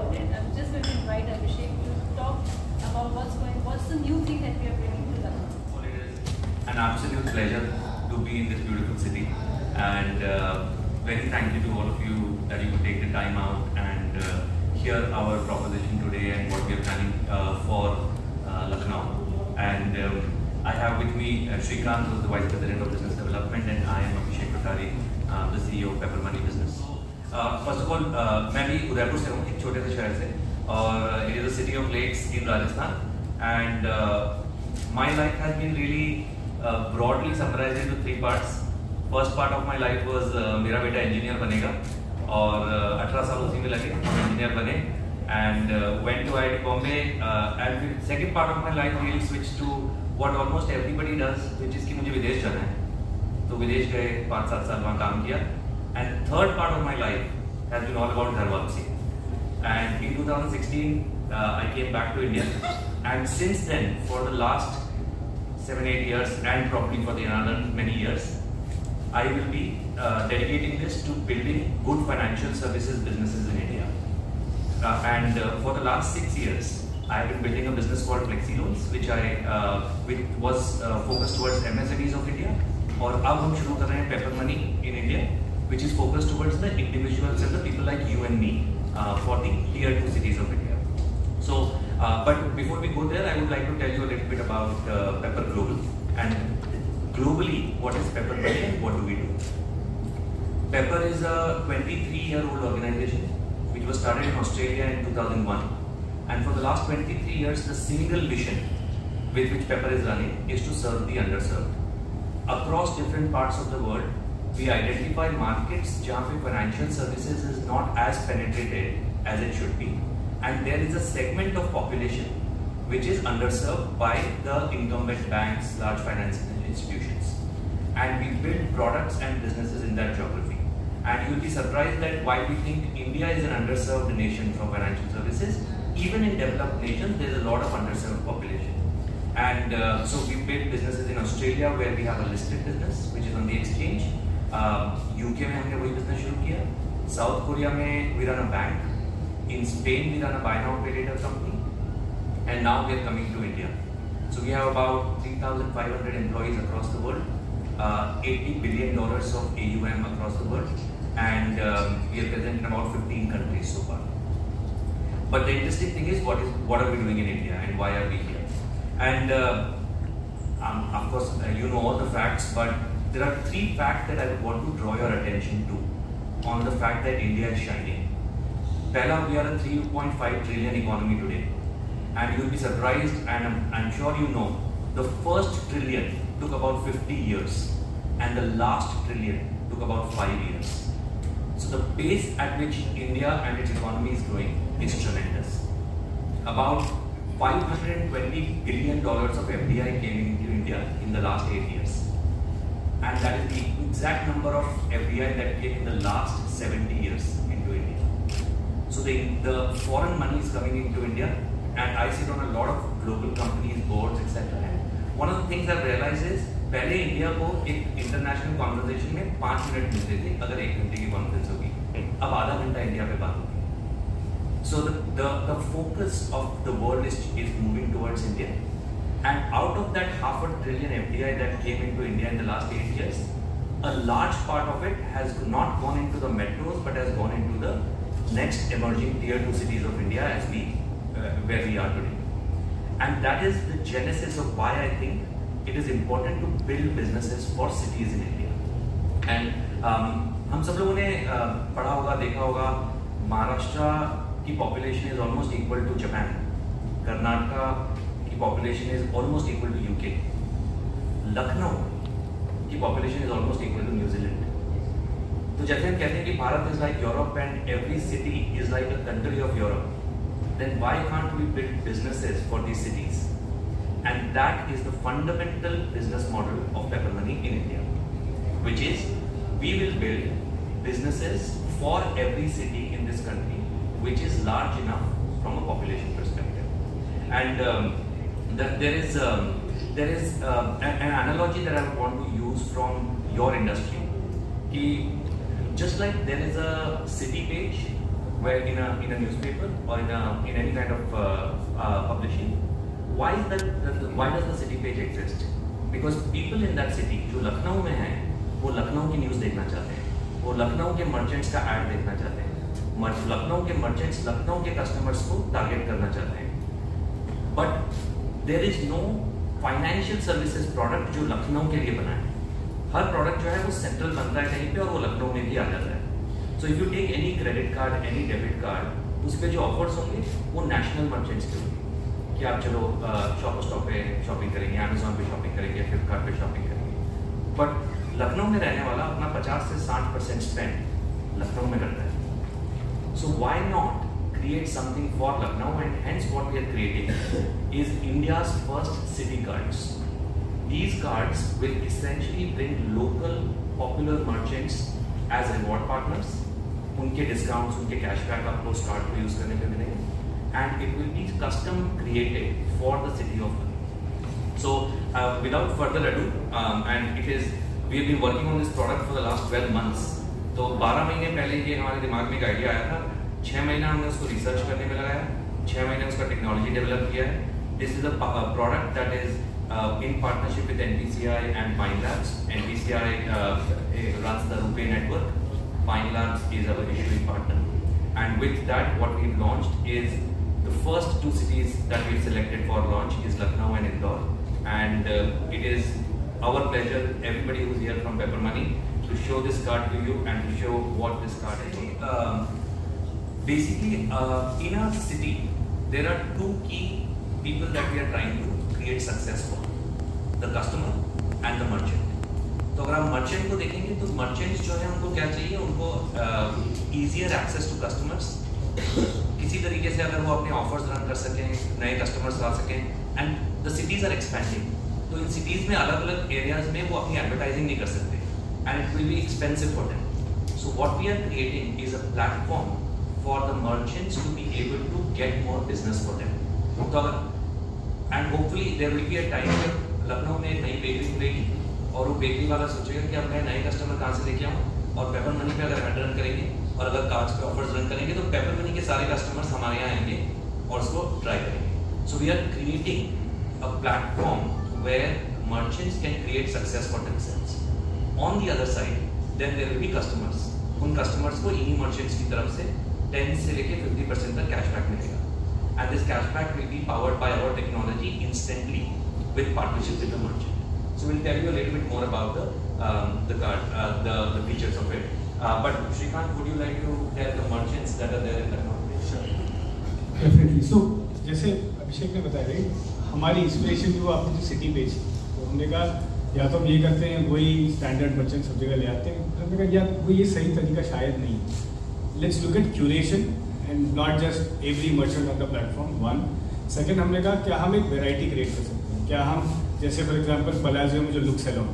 about it. I'm just going to invite Abhishek to talk about what's the new thing that we are bringing to Lucknow. Well, it is an absolute pleasure to be in this beautiful city, and very thank you to all of you that you could take the time out and hear our proposition today and what we are planning for Lucknow. And I have with me Srikanth, who is the Vice President of Business Development, and I am Abhishek Kothari, the CEO of Pepper Money Business. First of all, मैं भी उदयपुर से हूँ, एक छोटे से शहर से, और it is a city of lakes in Rajasthan, and my life has been really broadly summarized into 3 parts. First part of my life was मेरा बेटा engineer बनेगा, और 18 साल उसी में लगे, engineer बने, and went to IIT Bombay, and the second part of my life really switched to what almost everybody does, which is कि मुझे विदेश जाना है, तो विदेश गए 5-7 साल वहाँ काम किया, and third part of my life has been all about घर वापसी. And in 2016 I came back to India, and since then for the last 7-8 years and probably for the another many years, I will be dedicating this to building good financial services businesses in India. And for the last 6 years, I have been building a business called Flexi Loans, which was focused towards MSMEs of India. और अब हम शुरू कर रहे हैं Pepper Money in India, which is focused towards the individuals and the people like you and me for the tier 2 cities of India. So, but before we go there, I would like to tell you a little bit about Pepper Global, and globally, what is Pepper Money and what do we do? Pepper is a 23-year-old organization which was started in Australia in 2001, and for the last 23 years, the single vision with which Pepper is running is to serve the underserved. Across different parts of the world, we identify markets जहाँ पे financial services is not as penetrated as it should be, and there is a segment of population which is underserved by the incumbent banks, large financial institutions, and we build products and businesses in that geography. And you'll be surprised that while we think India is an underserved nation from financial services, even in developed nations there is a lot of underserved population. And so we build businesses in Australia where we have a listed business which is on the exchange. UK में हमने वही business शुरू किया. South Korea में we run a bank. In Spain we run a buy now pay later company. And now we are coming to India. So we have about 3,500 employees across the world, $80 billion of AUM across the world, and we are present in about 15 countries so far. But the interesting thing is what are we doing in India and why are we here? And of course you know all the facts, but there are 3 facts that I would want to draw your attention to on the fact that India is shining. Pehla, we are a 3.5 trillion economy today, and you'll be surprised, and I'm sure you know, the first trillion took about 50 years and the last trillion took about 5 years. So the pace at which India and its economy is growing is tremendous. About $520 billion of FDI came into India in the last 8 years, and that is the exact number of FDI that came in the last 70 years into India. So the foreign money is coming into India, and I sit on a lot of global companies, boards, etc. And one of the things I've realized is, पहले India को एक international conversation में 5 minute मिलते थे अगर 1 घंटे की conference होगी, अब आधा घंटा इंडिया पे बात होगी. So the focus of the world is moving towards India, and out of that $500 billion FDI that came into India in the last 8 years, a large part of it has not gone into the metros but has gone into the next emerging tier 2 cities of India as where we are today. And that is the genesis of why I think it is important to build businesses for cities in India. And हम सब लोगों ने पढ़ा होगा, देखा होगा, महाराष्ट्र की population is almost equal to Japan, Karnataka की population is almost equal to UK, Lucknow की population is almost equal to New Zealand. तो जैसे हम कहते हैं कि Bharat is like Europe and every city is like a country of Europe, then why can't we build businesses for these cities? And that is the fundamental business model of Pepper Money in India, which is we will build businesses for every city in this country which is large enough from a population perspective. And there is an analogy that I want to use from your industry. Just like there is a city page where in a newspaper or in any kind of publishing, why does the city page exist? Because people in that city जो लखनऊ में हैं, वो लखनऊ की news देखना चाहते हैं, वो लखनऊ के मर्चेंट्स का ऐड देखना चाहते हैं, लखनऊ के मर्चेंट्स लखनऊ के कस्टमर्स को टारगेट करना चाहते हैं. But there is no financial services product जो लखनऊ के लिए बना है. हर प्रोडक्ट जो है वो सेंट्रल बनता है कहीं पे और वो लखनऊ में भी आ जाता है. So if you take any credit card, any debit card, उस पर जो ऑफर्स होंगे वो नेशनल मर्चेंट्स के होंगे कि आप चलो शॉपर स्टॉप पे शॉपिंग करेंगे, अमेजोन पे शॉपिंग करेंगे, फ्लिपकार्ट पे शॉपिंग करेंगे. बट लखनऊ में रहने वाला अपना 50 से 60% स्पेंड लखनऊ में करता है. So why not create something for Lucknow, and hence what we are creating is India's first city cards. These cards will essentially bring local popular merchants as reward partners. उनके discounts, उनके cashback आपको उस card को use करने पे मिलेंगे, and it will be custom created for the city of Lucknow. So without further ado, and we have been working on this product for the last 12 months. तो 12 महीने पहले ये हमारे दिमाग में एक आइडिया आया था. 6 महीना हमने उसको रिसर्च करने में लगाया, 6 महीने उसका टेक्नोलॉजी डेवलप किया है. This is a product that is in partnership with NPCI and Pine Labs. NPCI runs the RuPay network. Pine Labs is our issuing partner. And with that, what we've launched is the first 2 cities that we've selected for launch is Lucknow and Indore. And it is our pleasure, everybody who's here from Pepper Money, to show this card to you and to show what this card is. Basically, in a city, there are 2 key people that we are trying to create success for: the customer and the merchant. तो अगर आप merchant को देखेंगे तो merchants जो है उनको क्या चाहिए, उनको easier access to customers, किसी तरीके से अगर वो अपने offers रन कर सकें, नए customers ला सकें, and the cities are expanding. तो इन cities में अलग-अलग areas में वो अपनी advertising नहीं कर सकते, and it will be expensive for them. So what we are creating is a platform for the merchants to be able to get more business for them. तो अगर and hopefully there will be a time when Lucknow में एक नई bakery खुलेगी और वो bakery वाला सोचेगा कि अब मैं नए कस्टमर कहाँ से लेके आऊँ, और पेपर मनी पे अगर ऐड रन करेंगे और अगर कार्ड्स पे ऑफर्स रन करेंगे तो पेपर मनी के सारे कस्टमर्स हमारे यहाँ आएंगे और उसको ट्राई करेंगे. So we are creating a platform where merchants can create success for themselves. On the other side then there will be customers. उन कस्टमर्स को इन्हीं मर्चेंट्स की तरफ से 10 से लेके 50% तक कैशबैक मिलेगा. And this cashback will be powered by our technology instantly with partnership with the merchant. So we'll tell you a little bit more about the card, the features of it. But Shrikant, would you like to tell the merchants that are there in Lucknow? Sure. Definitely. So जैसे अभिषेक ने बताया, हमारी inspiration भी वो आपने जो city page, तो हमने कहा या तो हम ये करते हैं वही स्टैंडर्ड मर्चेंट सब जगह ले आते हैं, हमने कहा या वो ये सही तरीका शायद नहीं. Let's look at curation and not just every merchant on the platform. One, second, हमने कहा क्या हम एक वैरायटी क्रिएट कर सकते हैं, क्या हम जैसे फॉर एग्जांपल पलाजियो में जो look salon,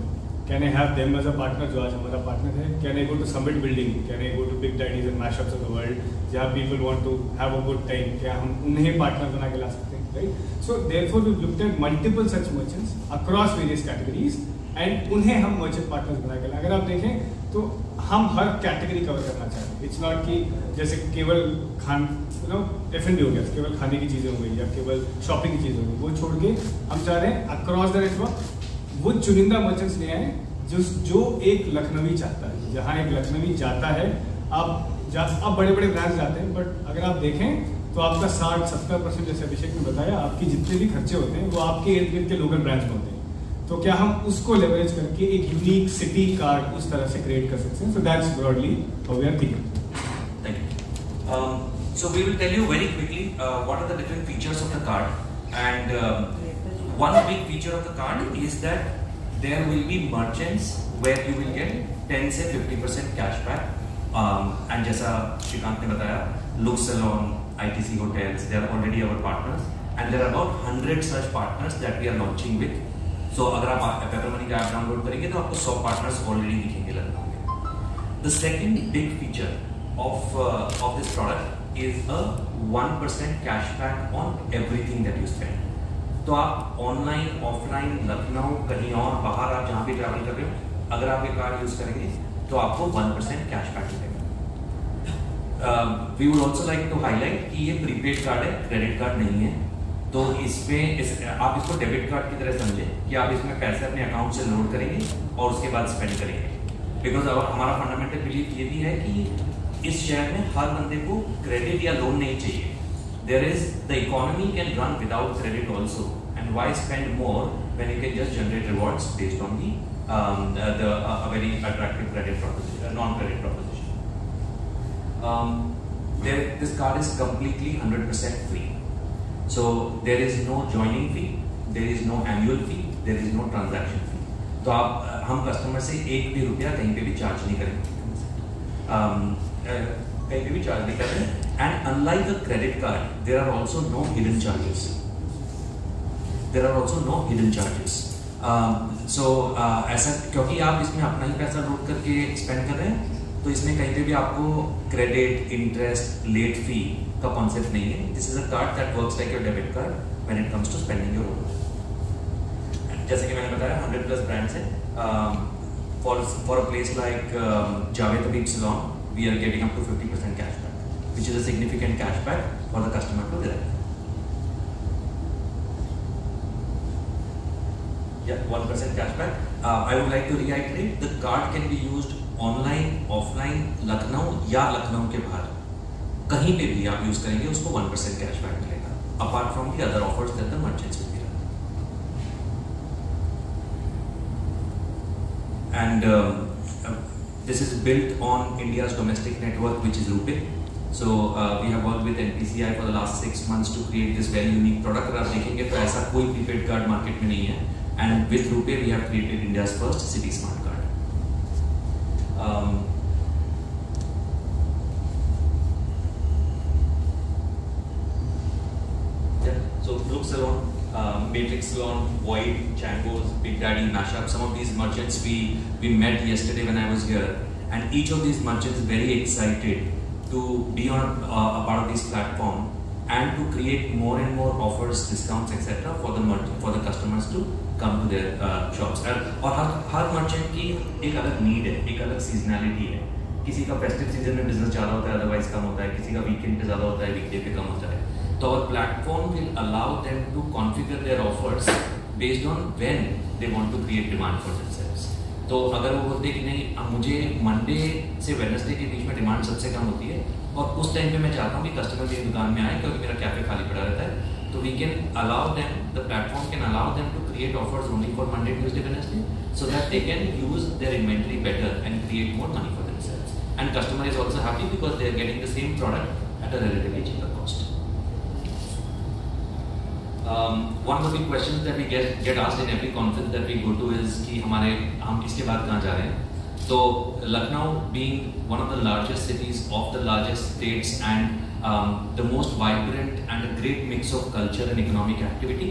can I have them as a partner जो आज हमारा पार्टनर है, can I go to Summit building, can I go to Big Daddy's and mashups of the world जहाँ people want to have a good time, क्या हम उन्हें partner बना के ला सकते हैं, right. So therefore we looked at multiple such merchants across various categories and उन्हें हम मर्चेंट पार्टनर्स बना के ला. अगर आप देखें तो हम हर कैटेगरी कवर करना चाहते हैं. इट्स नॉट कि जैसे केवल F&B हो गया, केवल खाने की चीज़ें हो गई या केवल शॉपिंग की चीज़ें हो गई, वो छोड़ के हम चाह रहे हैं अक्रॉस द नेटवर्क वो चुनिंदा मर्चेंट्स ले आए जो एक लखनवी चाहता है. जहाँ एक लखनवी जाता है, आप बड़े बड़े ब्रांड्स जाते हैं, बट अगर आप देखें तो आपका 60-70% जैसे अभिषेक ने बताया, आपके जितने भी खर्चे होते हैं वो आपके इर्द गिर्द के लोकल ब्रांड्स में होते हैं. तो क्या हम उसको लेवरेज करके एक यूनिक सिटी कार्ड उस तरह से क्रिएट कर सकते हैं. So that's broadly how we are thinking. Thank you. So we will tell you very quickly what are the different features of the card, and one big feature of the card is that there will be merchants where you will get 10 से 50% cashback, and जैसा श्रीकांत ने बताया, Look Salon, ITC hotels, they are already our partners, and there are about 100 such partners that we are launching with. So अगर आप paper money का app download करेंगे तो आपको 100 partners already दिखेंगे लखनऊ में. The second big feature of this product is a 1% cashback on everything that you spend. तो आप ऑनलाइन, ऑफलाइन, लखनऊ, कहीं और बाहर आप जहाँ भी ट्रैवल कर रहे हो, अगर आप ये कार्ड यूज करेंगे तो आपको 1% कैशबैक मिलेगा. We would also like to highlight कि ये प्रीपेड कार्ड है, क्रेडिट कार्ड नहीं है। तो इसमें आप इसको डेबिट कार्ड की तरह समझें कि आप इसमें पैसे अपने अकाउंट से लोड करेंगे और उसके बाद स्पेंड करेंगे। बिकॉज हमारा फंडामेंटल बिलीफ ये भी है कि इस शहर में हर बंदे को क्रेडिट या लोन नहीं चाहिए। There is the economy can run without credit also, and why spend more when you can just generate rewards based on the a very attractive credit proposition, non-credit proposition. This card is completely 100% free. So there is no joining fee, there is no annual fee, there is no transaction fee. तो हम customer से एक भी रुपया कहीं पे भी charge नहीं करेंगे, कहीं पे भी चार्ज नहीं करेंगे। And unlike a credit card, there are also no hidden charges, there are also no hidden charges. ऐसा क्योंकि आप इसमें अपना ही पैसा लोड करके स्पेंड कर रहे हैं, तो इसमें कहीं पे भी आपको क्रेडिट, इंटरेस्ट, लेट फी का कॉन्सेप्ट नहीं है। This is a card that works like your debit card when it comes to spending your own. जैसे कि मैंने बताया 100+ ब्रांड्स है। For a place like Javed Habib salon we are getting up to 50% cashback, which is a significant cashback for the customer to derive. 1% cashback. I would like to reiterate, the card can be used online, offline, Lucknow या लखनऊ के बाहर कहीं पे भी आप use करेंगे उसको 1% cashback मिलेगा, apart from the other offers that the merchants will be running. And this is built on India's domestic network, which is RuPay. So we have worked with NPCI for the last 6 months to create this very unique product. अगर आप देखेंगे तो ऐसा कोई prepaid card market में नहीं है। And with RuPay, we have created India's first City Smart Card. So Look Salon, Matrix Salon, Void, Chango's, Big Daddy, Mashup, some of these merchants we met yesterday when I was here, and each of these merchants is very excited to be on a part of this platform and to create more and more offers, discounts, etc. for the customers to come to their shops. और हर merchant की एक अलग need है, एक अलग seasonality है। किसी का festive season में business ज़्यादा होता है, otherwise कम होता है, किसी का weekend पे ज़्यादा होता है, weekday पे कम होता है। तो our platform will allow them to configure their offers based on when they want to create demand for themselves. तो अगर वो बोलते कि नहीं मुझे मंडे से वेडनेसडे के बीच में डिमांड सबसे कम होती है और उस टाइम पे मैं चाहता हूँ कि कस्टमर मेरी दुकान में आए क्योंकि मेरा कैफे खाली पड़ा रहता है, तो we can allow them, the platform can allow them to create offers only for Monday, Tuesday, Wednesday, so that they can use their inventory better and create more money for themselves. And customer is also happy because they are getting the same product at a relatively cheaper cost. One of the big questions that we get asked in every conference that we go to is कि हम इसके बाद कहाँ जा रहे हैं? So Lucknow being one of the largest cities of the largest states and the most vibrant and a great mix of culture and economic activity.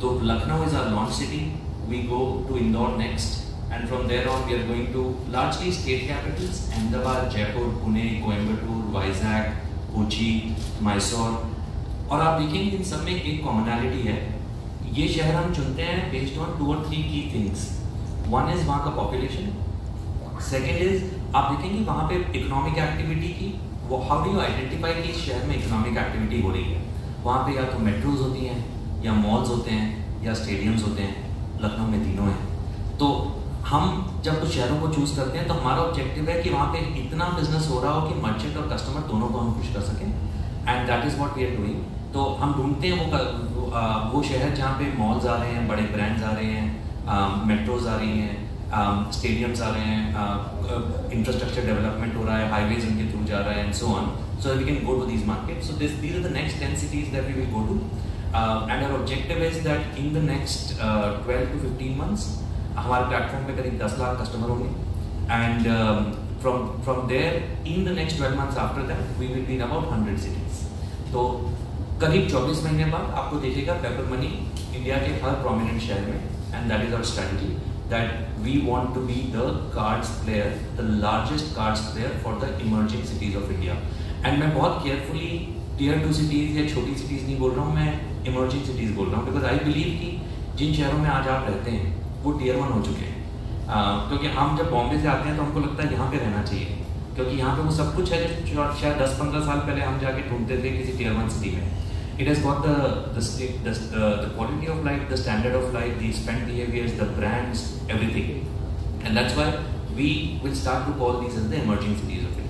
So Lucknow is our launch city. We go to Indore next, and from there on we are going to largely state capitals: Ahmedabad, Jaipur, Pune, Coimbatore, Vizag, Kochi, Mysore. और आप देखेंगे इन सब में एक commonality है। ये शहर हम चुनते हैं बेस्ड ऑन 2 or 3 की थिंग्स। वन इज वहाँ का पॉपुलेशन, सेकेंड इज आप देखेंगे वहाँ पे इकोनॉमिक एक्टिविटी की, हाउ डू यू आइडेंटिफाई कि इस शहर में इकोनॉमिक एक्टिविटी हो रही है। वहाँ पे या तो मेट्रोज होती हैं, या मॉल्स होते हैं, या स्टेडियम्स होते हैं। लखनऊ में तीनों हैं। तो हम जब कुछ शहरों को चूज करते हैं तो हमारा ऑब्जेक्टिव है कि वहाँ पे इतना बिजनेस हो रहा हो कि मर्चेंट और कस्टमर दोनों को हम खुश कर सकें, and that is what we are doing. तो हम ढूंढते हैं वो शहर जहाँ पे मॉल्स आ रहे हैं, बड़े ब्रांड्स आ रहे हैं, मेट्रोज आ रही हैं, स्टेडियम्स आ रहे हैं, इंफ्रास्ट्रक्चर डेवलपमेंट हो रहा है, हाईवेज उनके थ्रू जा रहा है, and so on, so we can go to these market. सो these are the next 10 cities that we will go to, and our objective is that in the next 12 to 15 months हमारे platform पे करीब 10 lakh customer होंगे, and from there in the next 12 months after that we will be in about 100 cities. तो करीब 24 महीने बाद आपको देखेगा पेपर मनी इंडिया के हर प्रोमिनेंट शहर में, and that is our strategy, that we want to be the cards player, the largest cards player for the emerging cities of India. एंड मैं बहुत केयरफुली टियर 2 सिटीज या छोटी सिटीज नहीं बोल रहा हूँ, मैं इमर्जिंग सिटीज बोल रहा हूँ, बिकॉज आई बिलीव कि जिन शहरों में आज आप रहते हैं वो टियर 1 हो चुके हैं। क्योंकि हम जब बॉम्बे से आते हैं तो हमको लगता है यहाँ पे रहना चाहिए, क्योंकि यहाँ पे वो सब कुछ है जो शायद 10-15 साल पहले हम जाके ढूंढते थे किसी Tier 1 सिटी में. It has got the quality of life, the standard of life, the spend behaviors, the brands, everything. And that's why we will start to call these as the emerging cities of India.